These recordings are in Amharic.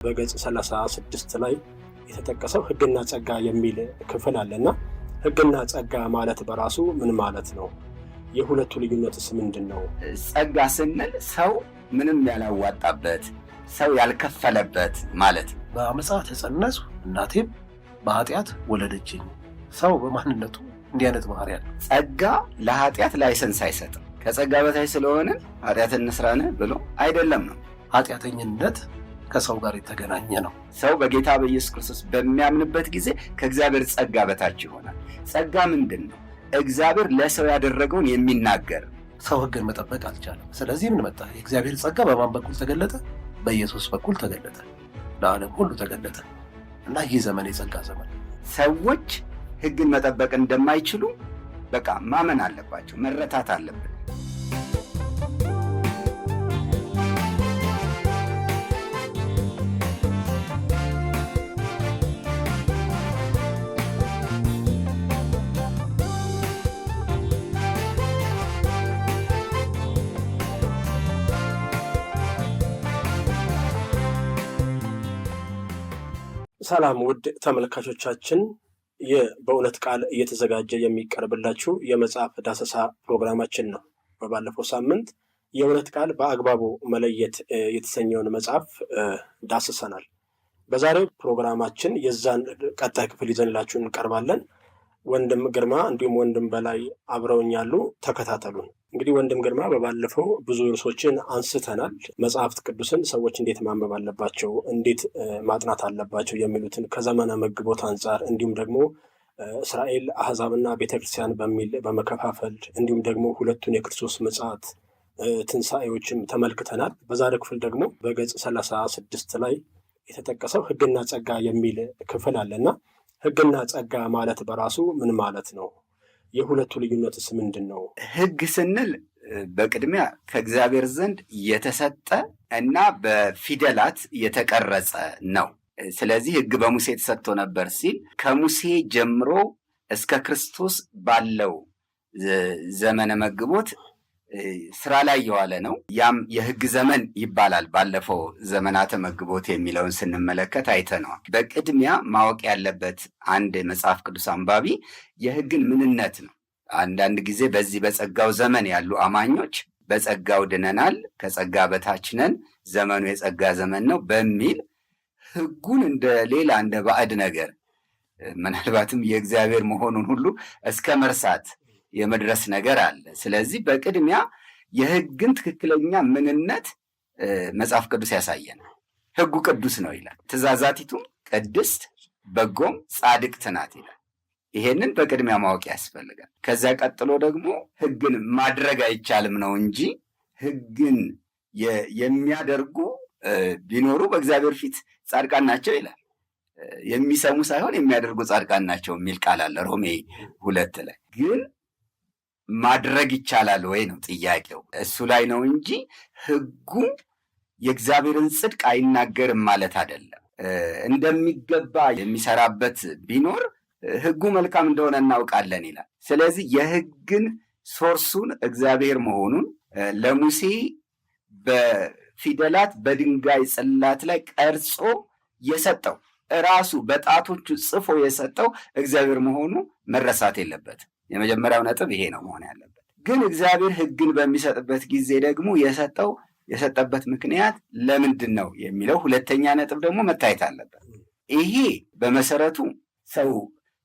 በገጽ 36 ላይ የተጠቀሰው ሕግና ጸጋ የሚል ክፍል አለና ሕግና ጸጋ ማለት በራሱ ምን ማለት ነው? የሁለቱ ልዩነትስ ምንድን ነው? ጸጋ ስንል ሰው ምንም ያላዋጣበት ሰው ያልከፈለበት ማለት ነው። በአመፃ ተጸነስኩ እናቴም በኃጢአት ወለደችኝ። ሰው በማንነቱ እንዲህ አይነት ባህሪ ያለው ጸጋ ለኃጢአት ላይሰንስ አይሰጥም። ከጸጋ በታች ስለሆነ ኃጢአት እንስራን ብሎ አይደለም ነው። ኃጢአተኝነት ከሰው ጋር የተገናኘ ነው። ሰው በጌታ በኢየሱስ ክርስቶስ በሚያምንበት ጊዜ ከእግዚአብሔር ጸጋ በታች ይሆናል። ጸጋ ምንድን ነው? እግዚአብሔር ለሰው ያደረገውን የሚናገር። ሰው ሕግን መጠበቅ አልቻለም። ስለዚህ ምን መጣ? የእግዚአብሔር ጸጋ በማን በኩል ተገለጠ? በኢየሱስ በኩል ተገለጠ፣ ለዓለም ሁሉ ተገለጠ እና ይህ ዘመን የጸጋ ዘመን። ሰዎች ሕግን መጠበቅ እንደማይችሉ በቃ ማመን አለባቸው፣ መረታት አለብን። ሰላም ውድ ተመልካቾቻችን፣ ይህ በእውነት ቃል እየተዘጋጀ የሚቀርብላችሁ የመጽሐፍ ዳሰሳ ፕሮግራማችን ነው። በባለፈው ሳምንት የእውነት ቃል በአግባቡ መለየት የተሰኘውን መጽሐፍ ዳስሰናል። በዛሬው ፕሮግራማችን የዛን ቀጣይ ክፍል ይዘንላችሁ እንቀርባለን። ወንድም ግርማ እንዲሁም ወንድም በላይ አብረውኛሉ። ተከታተሉን። እንግዲህ ወንድም ግርማ በባለፈው ብዙ ርዕሶችን አንስተናል። መጽሐፍት ቅዱስን ሰዎች እንዴት ማንበብ አለባቸው፣ እንዴት ማጥናት አለባቸው የሚሉትን ከዘመነ መግቦት አንጻር እንዲሁም ደግሞ እስራኤል አሕዛብና ቤተክርስቲያን በሚል በመከፋፈል እንዲሁም ደግሞ ሁለቱን የክርስቶስ ምጽአት ትንሣኤዎችም ተመልክተናል። በዛሬው ክፍል ደግሞ በገጽ 36 ላይ የተጠቀሰው ሕግና ጸጋ የሚል ክፍል አለና ሕግና ጸጋ ማለት በራሱ ምን ማለት ነው? የሁለቱ ልዩነትስ ምንድን ነው? ሕግ ስንል በቅድሚያ ከእግዚአብሔር ዘንድ የተሰጠ እና በፊደላት የተቀረጸ ነው። ስለዚህ ሕግ በሙሴ ተሰጥቶ ነበር ሲል ከሙሴ ጀምሮ እስከ ክርስቶስ ባለው ዘመነ መግቦት ስራ ላይ የዋለ ነው። ያም የሕግ ዘመን ይባላል። ባለፈው ዘመናተ መግቦት የሚለውን ስንመለከት አይተነዋል። በቅድሚያ ማወቅ ያለበት አንድ መጽሐፍ ቅዱስ አንባቢ የሕግን ምንነት ነው። አንዳንድ ጊዜ በዚህ በጸጋው ዘመን ያሉ አማኞች በጸጋው ድነናል፣ ከጸጋ በታች ነን፣ ዘመኑ የጸጋ ዘመን ነው በሚል ሕጉን እንደ ሌላ እንደ ባዕድ ነገር ምናልባትም የእግዚአብሔር መሆኑን ሁሉ እስከ መርሳት የመድረስ ነገር አለ። ስለዚህ በቅድሚያ የሕግን ትክክለኛ ምንነት መጽሐፍ ቅዱስ ያሳየናል። ሕጉ ቅዱስ ነው ይላል። ትእዛዛቲቱም ቅድስት በጎም ጻድቅት ናት ይላል። ይሄንን በቅድሚያ ማወቅ ያስፈልጋል። ከዚያ ቀጥሎ ደግሞ ሕግን ማድረግ አይቻልም ነው እንጂ ሕግን የሚያደርጉ ቢኖሩ በእግዚአብሔር ፊት ጻድቃን ናቸው ይላል። የሚሰሙ ሳይሆን የሚያደርጉ ጻድቃን ናቸው የሚል ቃል አለ ሮሜ 2 ላይ። ግን ማድረግ ይቻላል ወይ ነው ጥያቄው። እሱ ላይ ነው እንጂ ሕጉ የእግዚአብሔርን ጽድቅ አይናገርም ማለት አይደለም። እንደሚገባ የሚሰራበት ቢኖር ሕጉ መልካም እንደሆነ እናውቃለን ይላል። ስለዚህ የሕግን ሶርሱን እግዚአብሔር መሆኑን ለሙሴ በፊደላት በድንጋይ ጽላት ላይ ቀርጾ የሰጠው ራሱ በጣቶቹ ጽፎ የሰጠው እግዚአብሔር መሆኑ መረሳት የለበትም። የመጀመሪያው ነጥብ ይሄ ነው መሆን ያለበት። ግን እግዚአብሔር ሕግን በሚሰጥበት ጊዜ ደግሞ የሰጠበት ምክንያት ለምንድን ነው የሚለው ሁለተኛ ነጥብ ደግሞ መታየት አለበት። ይሄ በመሰረቱ ሰው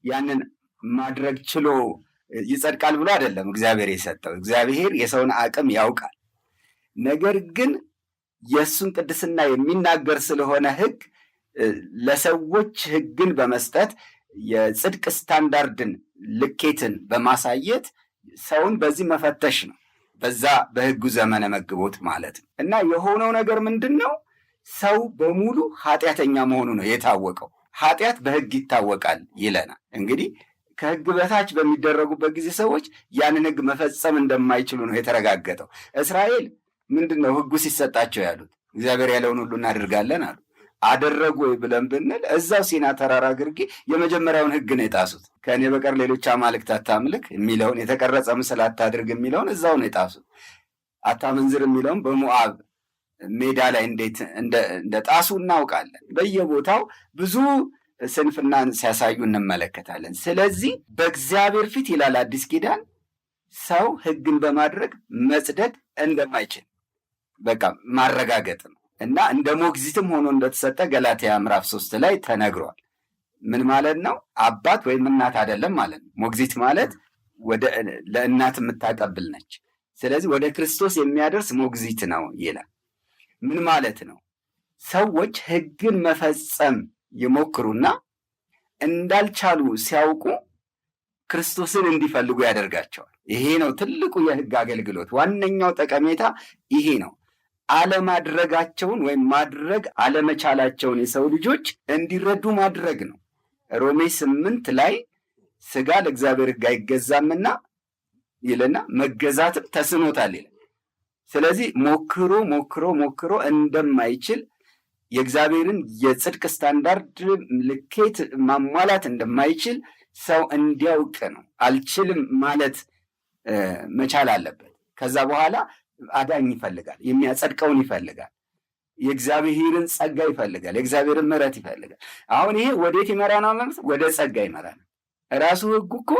ያንን ማድረግ ችሎ ይጸድቃል ብሎ አይደለም እግዚአብሔር የሰጠው። እግዚአብሔር የሰውን አቅም ያውቃል። ነገር ግን የእሱን ቅድስና የሚናገር ስለሆነ ሕግ ለሰዎች ሕግን በመስጠት የጽድቅ ስታንዳርድን ልኬትን በማሳየት ሰውን በዚህ መፈተሽ ነው። በዛ በሕጉ ዘመነ መግቦት ማለት ነው። እና የሆነው ነገር ምንድን ነው? ሰው በሙሉ ኃጢአተኛ መሆኑ ነው የታወቀው። ኃጢአት በሕግ ይታወቃል ይለናል። እንግዲህ ከሕግ በታች በሚደረጉበት ጊዜ ሰዎች ያንን ሕግ መፈጸም እንደማይችሉ ነው የተረጋገጠው። እስራኤል ምንድን ነው ሕጉ ሲሰጣቸው ያሉት? እግዚአብሔር ያለውን ሁሉ እናደርጋለን አሉ። አደረጉ ወይ ብለን ብንል እዛው ሲና ተራራ ግርጌ የመጀመሪያውን ሕግ ነው የጣሱት። ከእኔ በቀር ሌሎች አማልክት አታምልክ የሚለውን፣ የተቀረጸ ምስል አታድርግ የሚለውን እዛው ነው የጣሱት። አታመንዝር የሚለውን በሞዓብ ሜዳ ላይ እንዴት እንደ ጣሱ እናውቃለን። በየቦታው ብዙ ስንፍናን ሲያሳዩ እንመለከታለን። ስለዚህ በእግዚአብሔር ፊት ይላል አዲስ ኪዳን ሰው ሕግን በማድረግ መጽደቅ እንደማይችል በቃ ማረጋገጥ ነው እና እንደ ሞግዚትም ሆኖ እንደተሰጠ ገላትያ ምዕራፍ 3 ላይ ተነግሯል። ምን ማለት ነው? አባት ወይም እናት አይደለም ማለት ነው። ሞግዚት ማለት ለእናት የምታቀብል ነች። ስለዚህ ወደ ክርስቶስ የሚያደርስ ሞግዚት ነው ይላል። ምን ማለት ነው? ሰዎች ሕግን መፈጸም ይሞክሩና እንዳልቻሉ ሲያውቁ ክርስቶስን እንዲፈልጉ ያደርጋቸዋል። ይሄ ነው ትልቁ የሕግ አገልግሎት። ዋነኛው ጠቀሜታ ይሄ ነው። አለማድረጋቸውን ወይም ማድረግ አለመቻላቸውን የሰው ልጆች እንዲረዱ ማድረግ ነው። ሮሜ 8 ላይ ሥጋ ለእግዚአብሔር ሕግ አይገዛምና ይልና መገዛትም ተስኖታል ይላል። ስለዚህ ሞክሮ እንደማይችል የእግዚአብሔርን የጽድቅ ስታንዳርድ ልኬት ማሟላት እንደማይችል ሰው እንዲያውቅ ነው። አልችልም ማለት መቻል አለበት። ከዛ በኋላ አዳኝ ይፈልጋል፣ የሚያጸድቀውን ይፈልጋል፣ የእግዚአብሔርን ጸጋ ይፈልጋል፣ የእግዚአብሔርን ምሕረት ይፈልጋል። አሁን ይሄ ወዴት ይመራናል ማለት? ወደ ጸጋ ይመራናል። ራሱ ሕጉ እኮ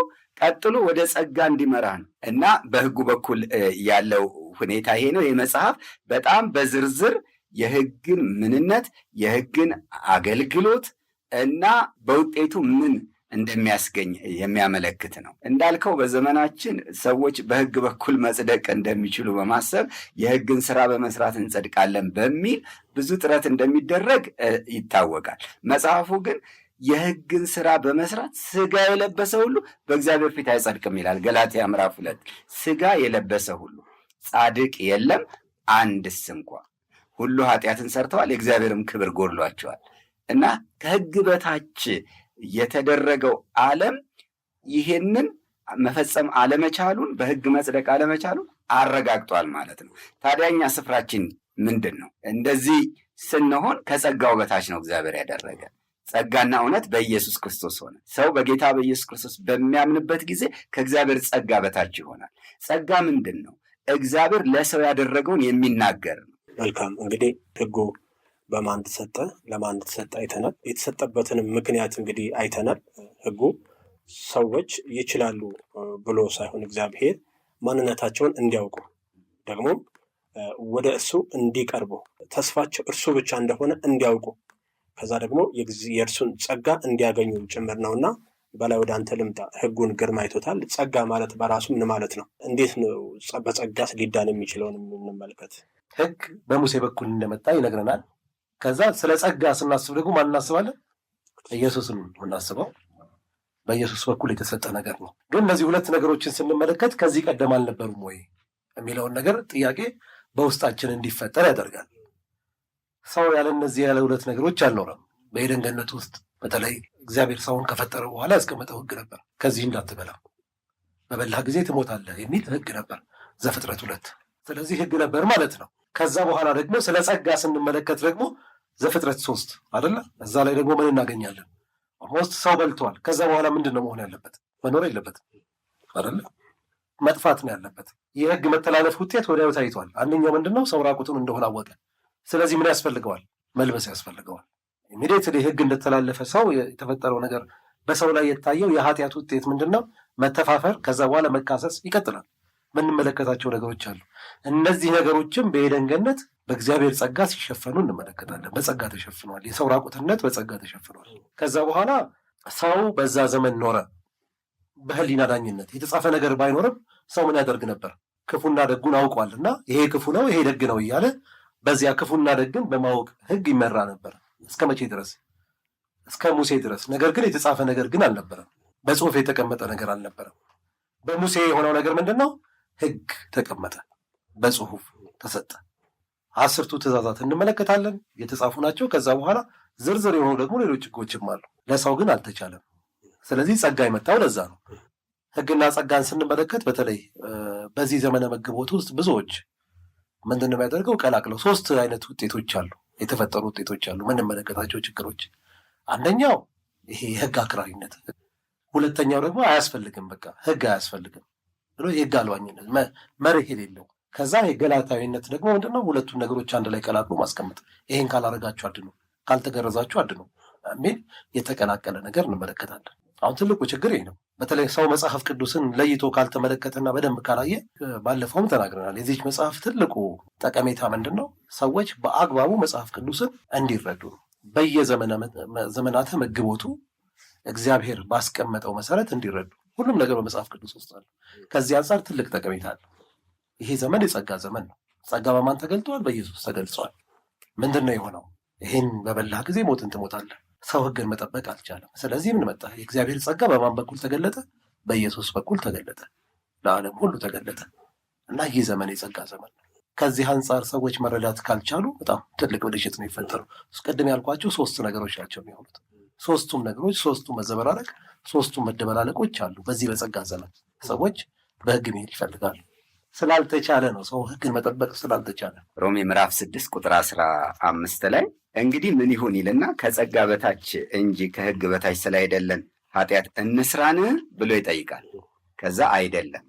ቀጥሎ ወደ ጸጋ እንዲመራ ነው እና በሕጉ በኩል ያለው ሁኔታ ይሄ ነው። ይህ መጽሐፍ በጣም በዝርዝር የሕግን ምንነት፣ የሕግን አገልግሎት እና በውጤቱ ምን እንደሚያስገኝ የሚያመለክት ነው። እንዳልከው በዘመናችን ሰዎች በሕግ በኩል መጽደቅ እንደሚችሉ በማሰብ የሕግን ስራ በመስራት እንጸድቃለን በሚል ብዙ ጥረት እንደሚደረግ ይታወቃል። መጽሐፉ ግን የሕግን ስራ በመስራት ሥጋ የለበሰ ሁሉ በእግዚአብሔር ፊት አይጸድቅም ይላል ገላትያ ምዕራፍ 2። ሥጋ የለበሰ ሁሉ ጻድቅ የለም አንድስ እንኳ፣ ሁሉ ኃጢአትን ሰርተዋል የእግዚአብሔርም ክብር ጎድሏቸዋል። እና ከሕግ በታች የተደረገው ዓለም ይሄንን መፈጸም አለመቻሉን፣ በሕግ መጽደቅ አለመቻሉን አረጋግጧል ማለት ነው። ታዲያ እኛ ስፍራችን ምንድን ነው? እንደዚህ ስንሆን ከጸጋው በታች ነው እግዚአብሔር ያደረገ። ጸጋና እውነት በኢየሱስ ክርስቶስ ሆነ። ሰው በጌታ በኢየሱስ ክርስቶስ በሚያምንበት ጊዜ ከእግዚአብሔር ጸጋ በታች ይሆናል። ጸጋ ምንድን ነው? እግዚአብሔር ለሰው ያደረገውን የሚናገር ነው። መልካም። እንግዲህ ሕጉ በማን ተሰጠ፣ ለማን ተሰጠ አይተናል። የተሰጠበትንም ምክንያት እንግዲህ አይተናል። ሕጉ ሰዎች ይችላሉ ብሎ ሳይሆን እግዚአብሔር ማንነታቸውን እንዲያውቁ ደግሞም ወደ እርሱ እንዲቀርቡ ተስፋቸው እርሱ ብቻ እንደሆነ እንዲያውቁ ከዛ ደግሞ የእርሱን ጸጋ እንዲያገኙ ጭምር ነውና በላይ ወደ አንተ ልምጣ። ሕጉን ግርማ አይቶታል። ጸጋ ማለት በራሱ ምን ማለት ነው? እንዴት ነው በጸጋስ ሊዳን የሚችለውን እንመልከት። ሕግ በሙሴ በኩል እንደመጣ ይነግረናል። ከዛ ስለ ጸጋ ስናስብ ደግሞ ማን እናስባለን? ኢየሱስን የምናስበው በኢየሱስ በኩል የተሰጠ ነገር ነው። ግን እነዚህ ሁለት ነገሮችን ስንመለከት ከዚህ ቀደም አልነበሩም ወይ የሚለውን ነገር ጥያቄ በውስጣችን እንዲፈጠር ያደርጋል። ሰው ያለ እነዚህ ያለ ሁለት ነገሮች አልኖረም። በኤደን ገነት ውስጥ በተለይ እግዚአብሔር ሰውን ከፈጠረ በኋላ ያስቀመጠው ሕግ ነበር። ከዚህ እንዳትበላ በበላህ ጊዜ ትሞታለህ የሚል ሕግ ነበር ዘፍጥረት 2። ስለዚህ ሕግ ነበር ማለት ነው። ከዛ በኋላ ደግሞ ስለ ጸጋ ስንመለከት ደግሞ ዘፍጥረት 3 አይደለ? እዛ ላይ ደግሞ ምን እናገኛለን? ኦልሞስት ሰው በልቷል። ከዛ በኋላ ምንድን ነው መሆን ያለበት? መኖር የለበትም አይደለ? መጥፋት ነው ያለበት። የሕግ መተላለፍ ውጤት ወዲያው ታይቷል። አንደኛው ምንድን ነው? ሰው ራቁቱን እንደሆነ አወቀ። ስለዚህ ምን ያስፈልገዋል? መልበስ ያስፈልገዋል። ኢሚዲየትሊ ሕግ እንደተላለፈ ሰው የተፈጠረው ነገር በሰው ላይ የታየው የኃጢአት ውጤት ምንድን ነው? መተፋፈር፣ ከዛ በኋላ መካሰስ ይቀጥላል። የምንመለከታቸው ነገሮች አሉ። እነዚህ ነገሮችም በኤደን ገነት በእግዚአብሔር ጸጋ ሲሸፈኑ እንመለከታለን። በጸጋ ተሸፍኗል። የሰው ራቁትነት በጸጋ ተሸፍኗል። ከዛ በኋላ ሰው በዛ ዘመን ኖረ በህሊና ዳኝነት። የተጻፈ ነገር ባይኖርም ሰው ምን ያደርግ ነበር? ክፉና ደጉን አውቋል እና ይሄ ክፉ ነው ይሄ ደግ ነው እያለ በዚያ ክፉና ደግን በማወቅ ሕግ ይመራ ነበር። እስከ መቼ ድረስ? እስከ ሙሴ ድረስ። ነገር ግን የተጻፈ ነገር ግን አልነበረም። በጽሁፍ የተቀመጠ ነገር አልነበረም። በሙሴ የሆነው ነገር ምንድን ነው? ሕግ ተቀመጠ፣ በጽሁፍ ተሰጠ። 10ቱ ትእዛዛት እንመለከታለን፣ የተጻፉ ናቸው። ከዛ በኋላ ዝርዝር የሆኑ ደግሞ ሌሎች ሕጎችም አሉ። ለሰው ግን አልተቻለም። ስለዚህ ጸጋ የመጣው ለዛ ነው። ሕግና ጸጋን ስንመለከት በተለይ በዚህ ዘመነ መግቦት ውስጥ ብዙዎች ምንድን ነው የሚያደርገው? ቀላቅለው 3 አይነት ውጤቶች አሉ፣ የተፈጠሩ ውጤቶች አሉ፣ ምንመለከታቸው ችግሮች። አንደኛው ይሄ የሕግ አክራሪነት፣ ሁለተኛው ደግሞ አያስፈልግም፣ በቃ ሕግ አያስፈልግም ብሎ የሕግ አልባኝነት፣ መርህ የሌለው ከዛ የገላታዊነት ደግሞ ምንድነው? ሁለቱን ነገሮች አንድ ላይ ቀላቅሎ ማስቀመጥ። ይሄን ካላረጋችሁ አድኑ፣ ካልተገረዛችሁ አድኑ የሚል የተቀላቀለ ነገር እንመለከታለን። አሁን ትልቁ ችግር ይህ ነው። በተለይ ሰው መጽሐፍ ቅዱስን ለይቶ ካልተመለከተና በደንብ ካላየ፣ ባለፈውም ተናግረናል። የዚች መጽሐፍ ትልቁ ጠቀሜታ ምንድን ነው? ሰዎች በአግባቡ መጽሐፍ ቅዱስን እንዲረዱ ነው። በየዘመናተ መግቦቱ እግዚአብሔር ባስቀመጠው መሰረት እንዲረዱ ሁሉም ነገር በመጽሐፍ ቅዱስ ውስጥ አለ። ከዚህ አንጻር ትልቅ ጠቀሜታ አለ። ይሄ ዘመን የጸጋ ዘመን ነው። ጸጋ በማን ተገልጧል? በኢየሱስ ተገልጿል። ምንድን ነው የሆነው? ይህን በበላህ ጊዜ ሞትን ትሞታለህ። ሰው ሕግን መጠበቅ አልቻለም። ስለዚህ ምን መጣ? የእግዚአብሔር ጸጋ በማን በኩል ተገለጠ? በኢየሱስ በኩል ተገለጠ፣ ለዓለም ሁሉ ተገለጠ እና ይህ ዘመን የጸጋ ዘመን ነው። ከዚህ አንጻር ሰዎች መረዳት ካልቻሉ በጣም ትልቅ ብልሽት ነው የሚፈጠረው። ቅድም ያልኳቸው 3 ነገሮች ናቸው የሚሆኑት። 3ቱም ነገሮች፣ 3ቱም መዘበራረቅ፣ 3ቱም መደበላለቆች አሉ። በዚህ በጸጋ ዘመን ሰዎች በሕግ መሄድ ይፈልጋሉ። ስላልተቻለ ነው። ሰው ሕግን መጠበቅ ስላልተቻለ። ሮሜ ምዕራፍ 6 ቁጥር 15 ላይ እንግዲህ ምን ይሁን ይልና ከጸጋ በታች እንጂ ከሕግ በታች ስላይደለን ኃጢአት እንስራን ብሎ ይጠይቃል። ከዛ አይደለም።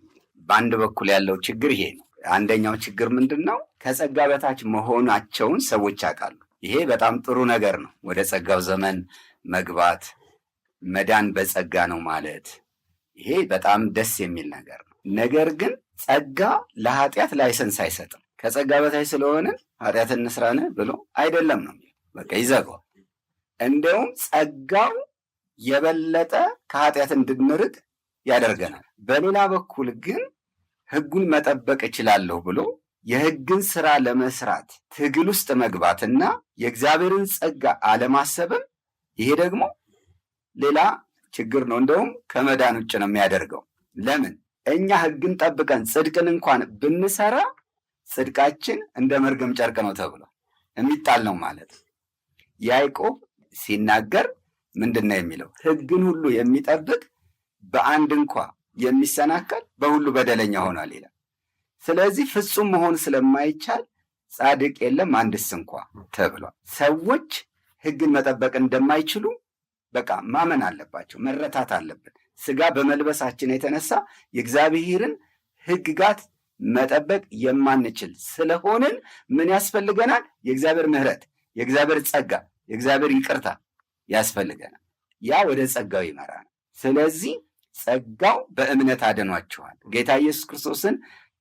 በአንድ በኩል ያለው ችግር ይሄ ነው። አንደኛው ችግር ምንድን ነው? ከጸጋ በታች መሆናቸውን ሰዎች ያውቃሉ። ይሄ በጣም ጥሩ ነገር ነው። ወደ ጸጋው ዘመን መግባት፣ መዳን በጸጋ ነው ማለት፣ ይሄ በጣም ደስ የሚል ነገር ነው። ነገር ግን ጸጋ ለኃጢአት ላይሰንስ አይሰጥም። ከጸጋ በታች ስለሆነ ኃጢአት እንስራን ብሎ አይደለም ነው፣ በቃ ይዘጋዋል። እንደውም ጸጋው የበለጠ ከኃጢአት እንድንርቅ ያደርገናል። በሌላ በኩል ግን ሕጉን መጠበቅ እችላለሁ ብሎ የሕግን ስራ ለመስራት ትግል ውስጥ መግባትና የእግዚአብሔርን ጸጋ አለማሰብም፣ ይሄ ደግሞ ሌላ ችግር ነው። እንደውም ከመዳን ውጭ ነው የሚያደርገው። ለምን? እኛ ሕግን ጠብቀን ጽድቅን እንኳን ብንሰራ ጽድቃችን እንደ መርገም ጨርቅ ነው ተብሎ የሚጣል ነው ማለት። ያዕቆብ ሲናገር ምንድን ነው የሚለው? ሕግን ሁሉ የሚጠብቅ በአንድ እንኳ የሚሰናከል በሁሉ በደለኛ ሆኗል ይላል። ስለዚህ ፍጹም መሆን ስለማይቻል ጻድቅ የለም አንድስ እንኳ ተብሏል። ሰዎች ሕግን መጠበቅ እንደማይችሉ በቃ ማመን አለባቸው፣ መረታት አለብን። ስጋ በመልበሳችን የተነሳ የእግዚአብሔርን ሕግጋት መጠበቅ የማንችል ስለሆንን ምን ያስፈልገናል? የእግዚአብሔር ምሕረት፣ የእግዚአብሔር ጸጋ፣ የእግዚአብሔር ይቅርታ ያስፈልገናል። ያ ወደ ጸጋው ይመራል። ስለዚህ ጸጋው በእምነት አድኗችኋል። ጌታ ኢየሱስ ክርስቶስን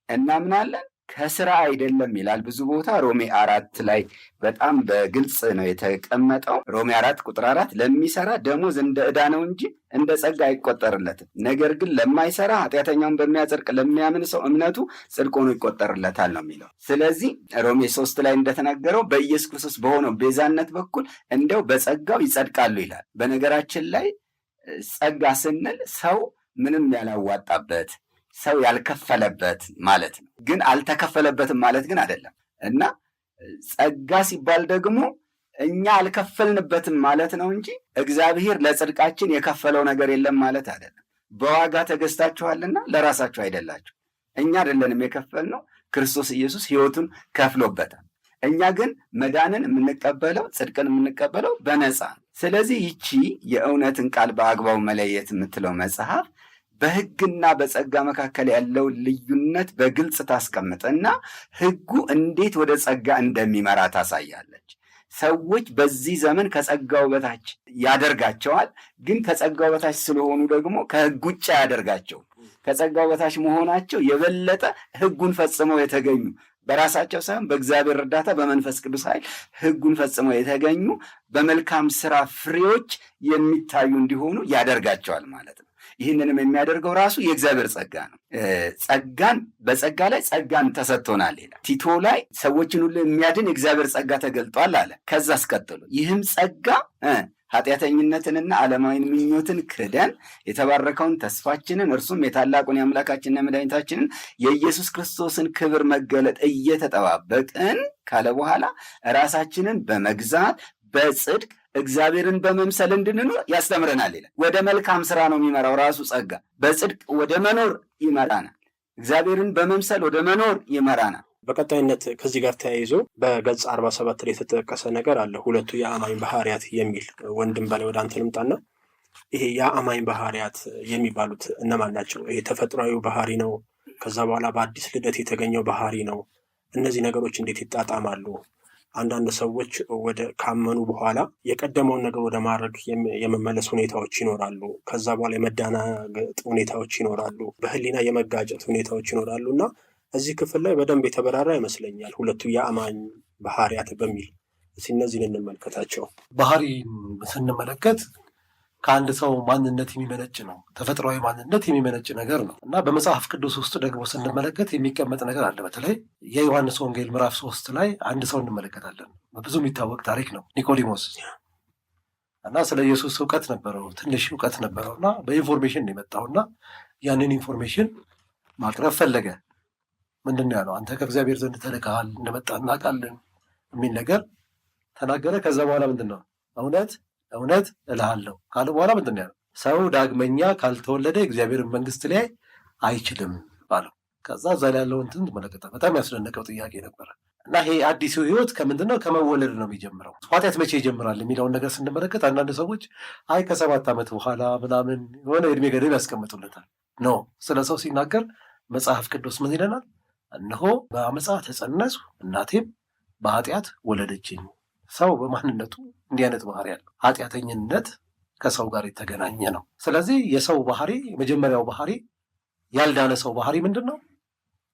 እናምናለን፣ ከስራ አይደለም ይላል ብዙ ቦታ። ሮሜ 4 ላይ በጣም በግልጽ ነው የተቀመጠው። ሮሜ 4 ቁጥር 4 ለሚሰራ ደሞዝ እንደ ዕዳ ነው እንጂ እንደ ጸጋ አይቆጠርለትም። ነገር ግን ለማይሰራ ኃጢአተኛውን በሚያጸድቅ ለሚያምን ሰው እምነቱ ጽድቅ ሆኖ ይቆጠርለታል ነው የሚለው። ስለዚህ ሮሜ 3 ላይ እንደተናገረው በኢየሱስ ክርስቶስ በሆነው ቤዛነት በኩል እንደው በጸጋው ይጸድቃሉ ይላል። በነገራችን ላይ ጸጋ ስንል ሰው ምንም ያላዋጣበት ሰው ያልከፈለበት ማለት ነው። ግን አልተከፈለበትም ማለት ግን አይደለም። እና ጸጋ ሲባል ደግሞ እኛ አልከፈልንበትም ማለት ነው እንጂ እግዚአብሔር ለጽድቃችን የከፈለው ነገር የለም ማለት አይደለም። በዋጋ ተገዝታችኋልና ለራሳችሁ አይደላችሁ። እኛ አይደለንም የከፈልነው፣ ክርስቶስ ኢየሱስ ሕይወቱን ከፍሎበታል። እኛ ግን መዳንን የምንቀበለው ጽድቅን የምንቀበለው በነፃ። ስለዚህ ይቺ የእውነትን ቃል በአግባቡ መለየት የምትለው መጽሐፍ በሕግና በጸጋ መካከል ያለው ልዩነት በግልጽ ታስቀምጥና ሕጉ እንዴት ወደ ጸጋ እንደሚመራ ታሳያለች። ሰዎች በዚህ ዘመን ከጸጋው በታች ያደርጋቸዋል፣ ግን ከጸጋው በታች ስለሆኑ ደግሞ ከሕግ ውጭ አያደርጋቸውም። ከጸጋው በታች መሆናቸው የበለጠ ሕጉን ፈጽመው የተገኙ በራሳቸው ሳይሆን በእግዚአብሔር እርዳታ በመንፈስ ቅዱስ ኃይል ሕጉን ፈጽመው የተገኙ በመልካም ስራ ፍሬዎች የሚታዩ እንዲሆኑ ያደርጋቸዋል ማለት ነው። ይህንንም የሚያደርገው ራሱ የእግዚአብሔር ጸጋ ነው። ጸጋን በጸጋ ላይ ጸጋን ተሰጥቶናል ይላል። ቲቶ ላይ ሰዎችን ሁሉ የሚያድን የእግዚአብሔር ጸጋ ተገልጧል አለ። ከዛ አስቀጥሎ ይህም ጸጋ ኃጢአተኝነትንና ዓለማዊን ምኞትን ክደን የተባረከውን ተስፋችንን እርሱም የታላቁን የአምላካችንና የመድኃኒታችንን የኢየሱስ ክርስቶስን ክብር መገለጥ እየተጠባበቅን ካለ በኋላ ራሳችንን በመግዛት በጽድቅ እግዚአብሔርን በመምሰል እንድንኖር ያስተምረናል ይላል። ወደ መልካም ስራ ነው የሚመራው ራሱ ጸጋ። በጽድቅ ወደ መኖር ይመራናል። እግዚአብሔርን በመምሰል ወደ መኖር ይመራናል። በቀጣይነት ከዚህ ጋር ተያይዞ በገጽ 47 ላይ የተጠቀሰ ነገር አለ። ሁለቱ የአማኝ ባህሪያት የሚል ወንድም በላይ ወደ አንተ ልምጣና ይሄ የአማኝ ባህሪያት የሚባሉት እነማን ናቸው? ይሄ ተፈጥሯዊ ባህሪ ነው ከዛ በኋላ በአዲስ ልደት የተገኘው ባህሪ ነው። እነዚህ ነገሮች እንዴት ይጣጣማሉ? አንዳንድ ሰዎች ካመኑ በኋላ የቀደመውን ነገር ወደ ማድረግ የመመለስ ሁኔታዎች ይኖራሉ። ከዛ በኋላ የመዳናገጥ ሁኔታዎች ይኖራሉ። በህሊና የመጋጨት ሁኔታዎች ይኖራሉ እና እዚህ ክፍል ላይ በደንብ የተበራራ ይመስለኛል ሁለቱ የአማኝ ባህሪያት በሚል እነዚህን እንመልከታቸው። ባህሪ ስንመለከት ከአንድ ሰው ማንነት የሚመነጭ ነው። ተፈጥሯዊ ማንነት የሚመነጭ ነገር ነው እና በመጽሐፍ ቅዱስ ውስጥ ደግሞ ስንመለከት የሚቀመጥ ነገር አለ። በተለይ የዮሐንስ ወንጌል ምዕራፍ 3 ላይ አንድ ሰው እንመለከታለን። በብዙ የሚታወቅ ታሪክ ነው። ኒቆዲሞስ እና ስለ ኢየሱስ እውቀት ነበረው፣ ትንሽ እውቀት ነበረው እና በኢንፎርሜሽን ነው የመጣውና ያንን ኢንፎርሜሽን ማቅረብ ፈለገ። ምንድን ነው ያለው? አንተ ከእግዚአብሔር ዘንድ ተልከሃል፣ እንደመጣ እናውቃለን የሚል ነገር ተናገረ። ከዛ በኋላ ምንድን ነው እውነት እውነት እልሃለሁ ካለ በኋላ ምንድን ነው ያለው? ሰው ዳግመኛ ካልተወለደ እግዚአብሔርን መንግስት ሊያይ አይችልም ባለው። ከዛ እዛ ላይ ያለው እንትን ትመለከተ። በጣም ያስደነቀው ጥያቄ ነበረ እና ይሄ አዲሱ ህይወት ከምንድን ነው? ከመወለድ ነው የሚጀምረው። ኃጢአት መቼ ይጀምራል የሚለውን ነገር ስንመለከት አንዳንድ ሰዎች አይ ከ7 ዓመት በኋላ ምናምን የሆነ እድሜ ገደብ ያስቀምጡለታል። ኖ ስለ ሰው ሲናገር መጽሐፍ ቅዱስ ምን ይለናል? እነሆ በአመፃ ተጸነስሁ እናቴም በኃጢአት ወለደችኝ። ሰው በማንነቱ እንዲህ አይነት ባህሪ ያለው ኃጢአተኝነት ከሰው ጋር የተገናኘ ነው። ስለዚህ የሰው ባህሪ የመጀመሪያው ባህሪ ያልዳነ ሰው ባህሪ ምንድን ነው?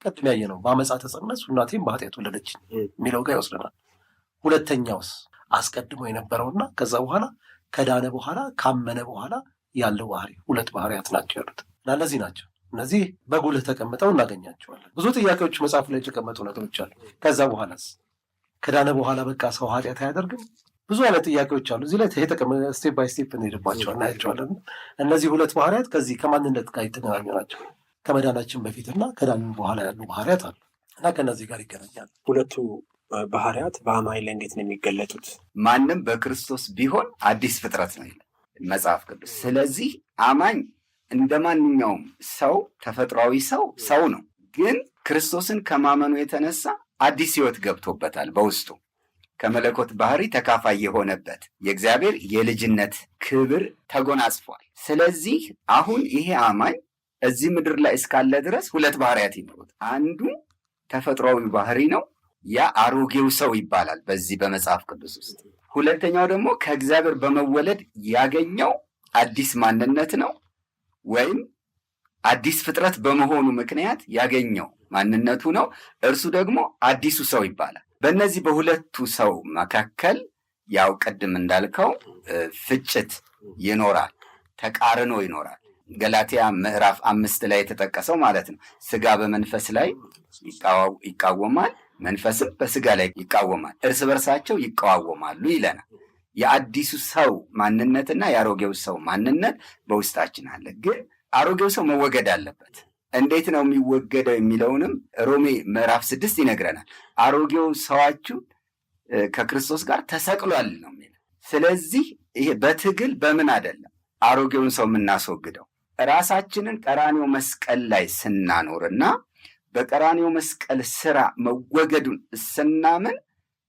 ቅድም ያየ ነው። በአመፃ ተጸነስሁ እናቴም በኃጢአት ወለደችኝ የሚለው ጋር ይወስደናል። ሁለተኛውስ አስቀድሞ የነበረውና ከዛ በኋላ ከዳነ በኋላ ካመነ በኋላ ያለው ባህሪ፣ ሁለት ባህሪያት ናቸው ያሉት እና እነዚህ ናቸው። እነዚህ በጉልህ ተቀምጠው እናገኛቸዋለን። ብዙ ጥያቄዎች መጽሐፍ ላይ የተቀመጡ ነገሮች አሉ። ከዛ በኋላስ ከዳነ በኋላ በቃ ሰው ኃጢአት አያደርግም? ብዙ አይነት ጥያቄዎች አሉ። እዚህ ላይ ስቴፕ ባይ ስቴፕ እንሄድባቸዋል፣ እናያቸዋለን። እነዚህ ሁለት ባህሪያት ከዚህ ከማንነት ጋር የተገናኙ ናቸው። ከመዳናችን በፊትና ከዳን በኋላ ያሉ ባህሪያት አሉ እና ከእነዚህ ጋር ይገናኛል። ሁለቱ ባህሪያት በአማኝ ላይ እንዴት ነው የሚገለጡት? ማንም በክርስቶስ ቢሆን አዲስ ፍጥረት ነው ይላል መጽሐፍ ቅዱስ። ስለዚህ አማኝ እንደ ማንኛውም ሰው ተፈጥሯዊ ሰው ነው። ግን ክርስቶስን ከማመኑ የተነሳ አዲስ ሕይወት ገብቶበታል። በውስጡ ከመለኮት ባህሪ ተካፋይ የሆነበት የእግዚአብሔር የልጅነት ክብር ተጎናጽፏል። ስለዚህ አሁን ይሄ አማኝ እዚህ ምድር ላይ እስካለ ድረስ ሁለት ባህሪያት ይኖሩት። አንዱ ተፈጥሯዊ ባህሪ ነው፣ ያ አሮጌው ሰው ይባላል በዚህ በመጽሐፍ ቅዱስ ውስጥ። ሁለተኛው ደግሞ ከእግዚአብሔር በመወለድ ያገኘው አዲስ ማንነት ነው፣ ወይም አዲስ ፍጥረት በመሆኑ ምክንያት ያገኘው ማንነቱ ነው። እርሱ ደግሞ አዲሱ ሰው ይባላል። በእነዚህ በሁለቱ ሰው መካከል ያው ቅድም እንዳልከው ፍጭት ይኖራል፣ ተቃርኖ ይኖራል። ገላትያ ምዕራፍ 5 ላይ የተጠቀሰው ማለት ነው። ስጋ በመንፈስ ላይ ይቃወማል፣ መንፈስም በስጋ ላይ ይቃወማል፣ እርስ በርሳቸው ይቃዋወማሉ ይለናል። የአዲሱ ሰው ማንነትና የአሮጌው ሰው ማንነት በውስጣችን አለ። ግን አሮጌው ሰው መወገድ አለበት። እንዴት ነው የሚወገደው የሚለውንም ሮሜ ምዕራፍ 6 ይነግረናል። አሮጌው ሰዋችሁ ከክርስቶስ ጋር ተሰቅሏል ነው የሚለው። ስለዚህ ይሄ በትግል በምን አይደለም አሮጌውን ሰው የምናስወግደው፣ ራሳችንን ቀራኔው መስቀል ላይ ስናኖርና በቀራኔው መስቀል ስራ መወገዱን ስናምን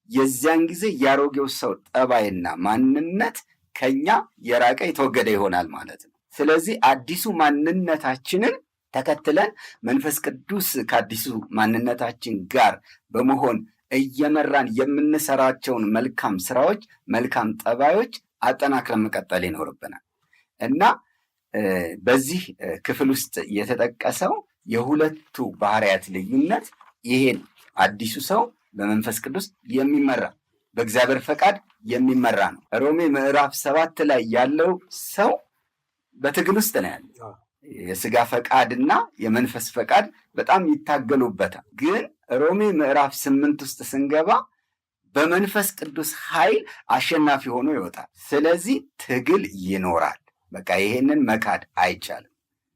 የዚያን ጊዜ የአሮጌው ሰው ጠባይና ማንነት ከኛ የራቀ የተወገደ ይሆናል ማለት ነው። ስለዚህ አዲሱ ማንነታችንን ተከትለን መንፈስ ቅዱስ ከአዲሱ ማንነታችን ጋር በመሆን እየመራን የምንሰራቸውን መልካም ስራዎች፣ መልካም ጠባዮች አጠናክረን መቀጠል ይኖርብናል እና በዚህ ክፍል ውስጥ የተጠቀሰው የሁለቱ ባህሪያት ልዩነት ይሄን አዲሱ ሰው በመንፈስ ቅዱስ የሚመራ በእግዚአብሔር ፈቃድ የሚመራ ነው። ሮሜ ምዕራፍ 7 ላይ ያለው ሰው በትግል ውስጥ ነው ያለው። የስጋ ፈቃድና የመንፈስ ፈቃድ በጣም ይታገሉበታል። ግን ሮሜ ምዕራፍ 8 ውስጥ ስንገባ በመንፈስ ቅዱስ ኃይል አሸናፊ ሆኖ ይወጣል። ስለዚህ ትግል ይኖራል። በቃ ይሄንን መካድ አይቻልም።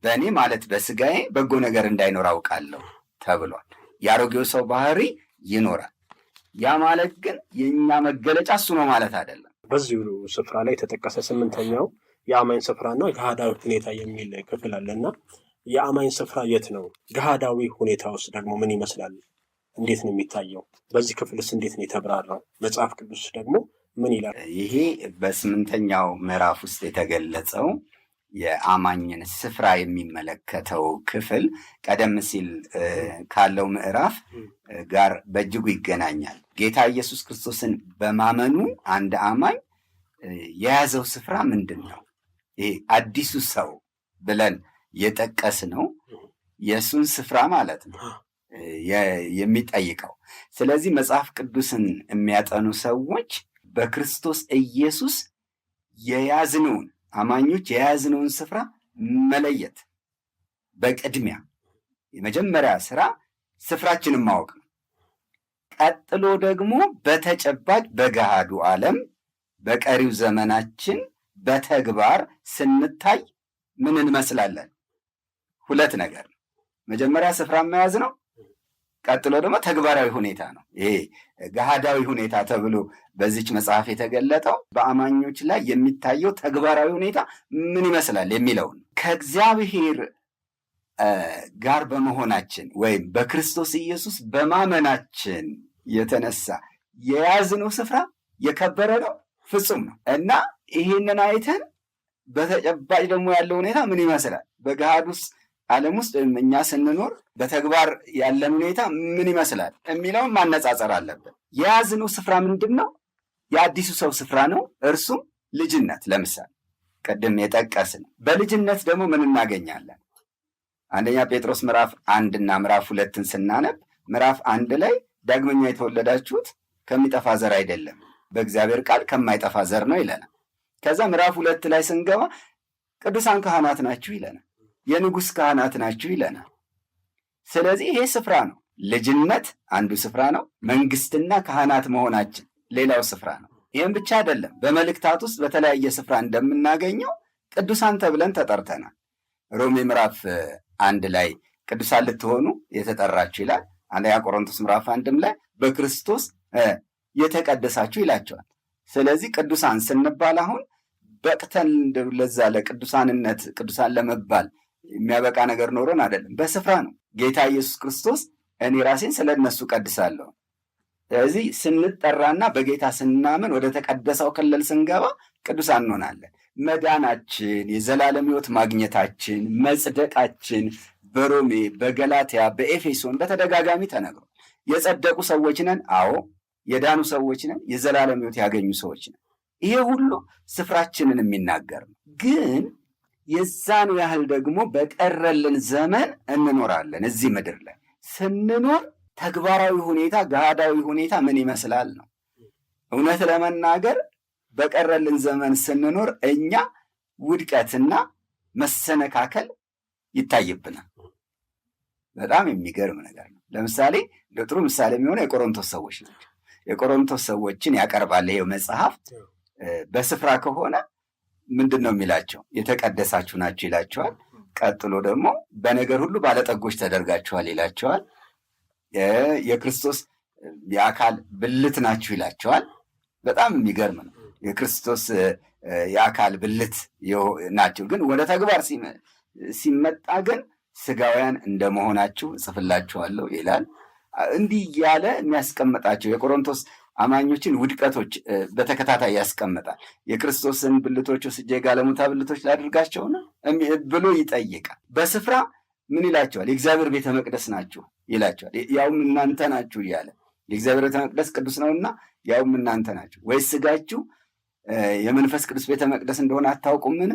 በእኔ ማለት በስጋዬ በጎ ነገር እንዳይኖር አውቃለሁ ተብሏል። የአሮጌው ሰው ባህሪ ይኖራል። ያ ማለት ግን የእኛ መገለጫ እሱ ነው ማለት አይደለም። በዚሁ ስፍራ ላይ የተጠቀሰ 8ኛው የአማኝ ስፍራና ገሃዳዊ ሁኔታ የሚል ክፍል አለና የአማኝ ስፍራ የት ነው? ገሃዳዊ ሁኔታ ውስጥ ደግሞ ምን ይመስላል? እንዴት ነው የሚታየው? በዚህ ክፍልስ እንዴት ነው የተብራራው? መጽሐፍ ቅዱስ ደግሞ ምን ይላል? ይሄ በ8ኛው ምዕራፍ ውስጥ የተገለጸው የአማኝን ስፍራ የሚመለከተው ክፍል ቀደም ሲል ካለው ምዕራፍ ጋር በእጅጉ ይገናኛል። ጌታ ኢየሱስ ክርስቶስን በማመኑ አንድ አማኝ የያዘው ስፍራ ምንድን ነው? ይሄ አዲሱ ሰው ብለን የጠቀስነው የእሱን ስፍራ ማለት ነው የሚጠይቀው። ስለዚህ መጽሐፍ ቅዱስን የሚያጠኑ ሰዎች በክርስቶስ ኢየሱስ የያዝነውን አማኞች የያዝነውን ስፍራ መለየት በቅድሚያ የመጀመሪያ ስራ ስፍራችንን ማወቅ ነው። ቀጥሎ ደግሞ በተጨባጭ በገሃዱ ዓለም በቀሪው ዘመናችን በተግባር ስንታይ ምን እንመስላለን? ሁለት ነገር ነው። መጀመሪያ ስፍራ መያዝ ነው። ቀጥሎ ደግሞ ተግባራዊ ሁኔታ ነው። ይሄ ገሃዳዊ ሁኔታ ተብሎ በዚች መጽሐፍ የተገለጠው በአማኞች ላይ የሚታየው ተግባራዊ ሁኔታ ምን ይመስላል የሚለውን ከእግዚአብሔር ጋር በመሆናችን ወይም በክርስቶስ ኢየሱስ በማመናችን የተነሳ የያዝነው ስፍራ የከበረ ነው፣ ፍጹም ነው እና ይህንን አይተን በተጨባጭ ደግሞ ያለው ሁኔታ ምን ይመስላል በገሃዱስ ዓለም ውስጥ እኛ ስንኖር በተግባር ያለን ሁኔታ ምን ይመስላል የሚለውን ማነጻጸር አለብን። የያዝነው ስፍራ ምንድን ነው? የአዲሱ ሰው ስፍራ ነው። እርሱም ልጅነት። ለምሳሌ ቅድም የጠቀስን በልጅነት ደግሞ ምን እናገኛለን? አንደኛ ጴጥሮስ ምዕራፍ 1 እና ምዕራፍ 2 ስናነብ ምዕራፍ 1 ላይ ዳግመኛ የተወለዳችሁት ከሚጠፋ ዘር አይደለም በእግዚአብሔር ቃል ከማይጠፋ ዘር ነው ይለናል። ከዛ ምዕራፍ 2 ላይ ስንገባ ቅዱሳን ካህናት ናችሁ ይለናል። የንጉሥ ካህናት ናችሁ ይለናል። ስለዚህ ይሄ ስፍራ ነው። ልጅነት አንዱ ስፍራ ነው። መንግስትና ካህናት መሆናችን ሌላው ስፍራ ነው። ይህም ብቻ አይደለም። በመልእክታት ውስጥ በተለያየ ስፍራ እንደምናገኘው ቅዱሳን ተብለን ተጠርተናል። ሮሜ ምዕራፍ 1 ላይ ቅዱሳን ልትሆኑ የተጠራችሁ ይላል። አንደኛ ቆሮንቶስ ምዕራፍ 1 ላይ በክርስቶስ የተቀደሳችሁ ይላቸዋል። ስለዚህ ቅዱሳን ስንባል አሁን በቅተን ለዛ ለቅዱሳንነት ቅዱሳን ለመባል የሚያበቃ ነገር ኖሮን አይደለም። በስፍራ ነው። ጌታ ኢየሱስ ክርስቶስ እኔ ራሴን ስለ እነሱ ቀድሳለሁ። ስለዚህ ስንጠራና በጌታ ስናምን ወደ ተቀደሰው ክልል ስንገባ ቅዱሳን እንሆናለን። መዳናችን፣ የዘላለም ሕይወት ማግኘታችን፣ መጽደቃችን በሮሜ በገላትያ በኤፌሶን በተደጋጋሚ ተነግሯል። የጸደቁ ሰዎች ነን። አዎ የዳኑ ሰዎች ነን። የዘላለም ሕይወት ያገኙ ሰዎች ነን። ይሄ ሁሉ ስፍራችንን የሚናገር ነው። ግን የዛኑ ያህል ደግሞ በቀረልን ዘመን እንኖራለን። እዚህ ምድር ላይ ስንኖር ተግባራዊ ሁኔታ ገሃዳዊ ሁኔታ ምን ይመስላል ነው። እውነት ለመናገር በቀረልን ዘመን ስንኖር እኛ ውድቀትና መሰነካከል ይታይብናል። በጣም የሚገርም ነገር ነው። ለምሳሌ ጥሩ ምሳሌ የሚሆነው የቆሮንቶስ ሰዎች ናቸው። የቆሮንቶስ ሰዎችን ያቀርባል ይሄው መጽሐፍ። በስፍራ ከሆነ ምንድን ነው የሚላቸው? የተቀደሳችሁ ናችሁ ይላቸዋል። ቀጥሎ ደግሞ በነገር ሁሉ ባለጠጎች ተደርጋችኋል ይላቸዋል። የክርስቶስ የአካል ብልት ናችሁ ይላቸዋል። በጣም የሚገርም ነው። የክርስቶስ የአካል ብልት ናቸው። ግን ወደ ተግባር ሲመጣ ግን ስጋውያን እንደመሆናችሁ እጽፍላችኋለሁ ይላል። እንዲህ እያለ የሚያስቀምጣቸው የቆሮንቶስ አማኞችን ውድቀቶች በተከታታይ ያስቀምጣል። የክርስቶስን ብልቶች ወስጄ የጋለሞታ ብልቶች ላድርጋቸው ነው ብሎ ይጠይቃል። በስፍራ ምን ይላቸዋል? የእግዚአብሔር ቤተ መቅደስ ናችሁ ይላቸዋል። ያውም እናንተ ናችሁ እያለ የእግዚአብሔር ቤተ መቅደስ ቅዱስ ነውና ያውም እናንተ ናችሁ፣ ወይስ ስጋችሁ የመንፈስ ቅዱስ ቤተ መቅደስ እንደሆነ አታውቁምን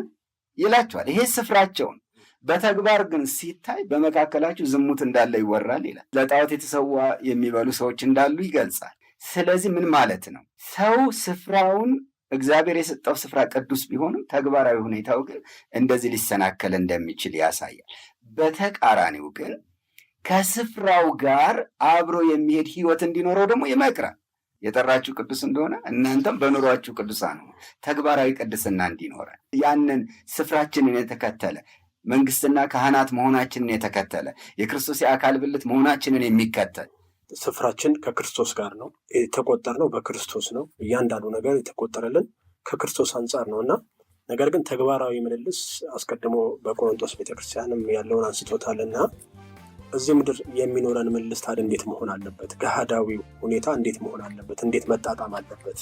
ይላቸዋል። ይሄ ስፍራቸውን በተግባር ግን ሲታይ በመካከላችሁ ዝሙት እንዳለ ይወራል ይላል። ለጣዖት የተሰዋ የሚበሉ ሰዎች እንዳሉ ይገልጻል። ስለዚህ ምን ማለት ነው? ሰው ስፍራውን እግዚአብሔር የሰጠው ስፍራ ቅዱስ ቢሆንም ተግባራዊ ሁኔታው ግን እንደዚህ ሊሰናከል እንደሚችል ያሳያል። በተቃራኒው ግን ከስፍራው ጋር አብሮ የሚሄድ ሕይወት እንዲኖረው ደግሞ ይመክራል። የጠራችሁ ቅዱስ እንደሆነ እናንተም በኑሯችሁ ቅዱሳን ነው። ተግባራዊ ቅድስና እንዲኖረን ያንን ስፍራችንን የተከተለ መንግስትና ካህናት መሆናችንን የተከተለ የክርስቶስ የአካል ብልት መሆናችንን የሚከተል ስፍራችን ከክርስቶስ ጋር ነው። የተቆጠርነው በክርስቶስ ነው። እያንዳንዱ ነገር የተቆጠረልን ከክርስቶስ አንጻር ነው እና ነገር ግን ተግባራዊ ምልልስ አስቀድሞ በቆሮንቶስ ቤተክርስቲያንም ያለውን አንስቶታልና እዚህ ምድር የሚኖረን ምልልስ ታዲያ እንዴት መሆን አለበት? ገሃዳዊው ሁኔታ እንዴት መሆን አለበት? እንዴት መጣጣም አለበት?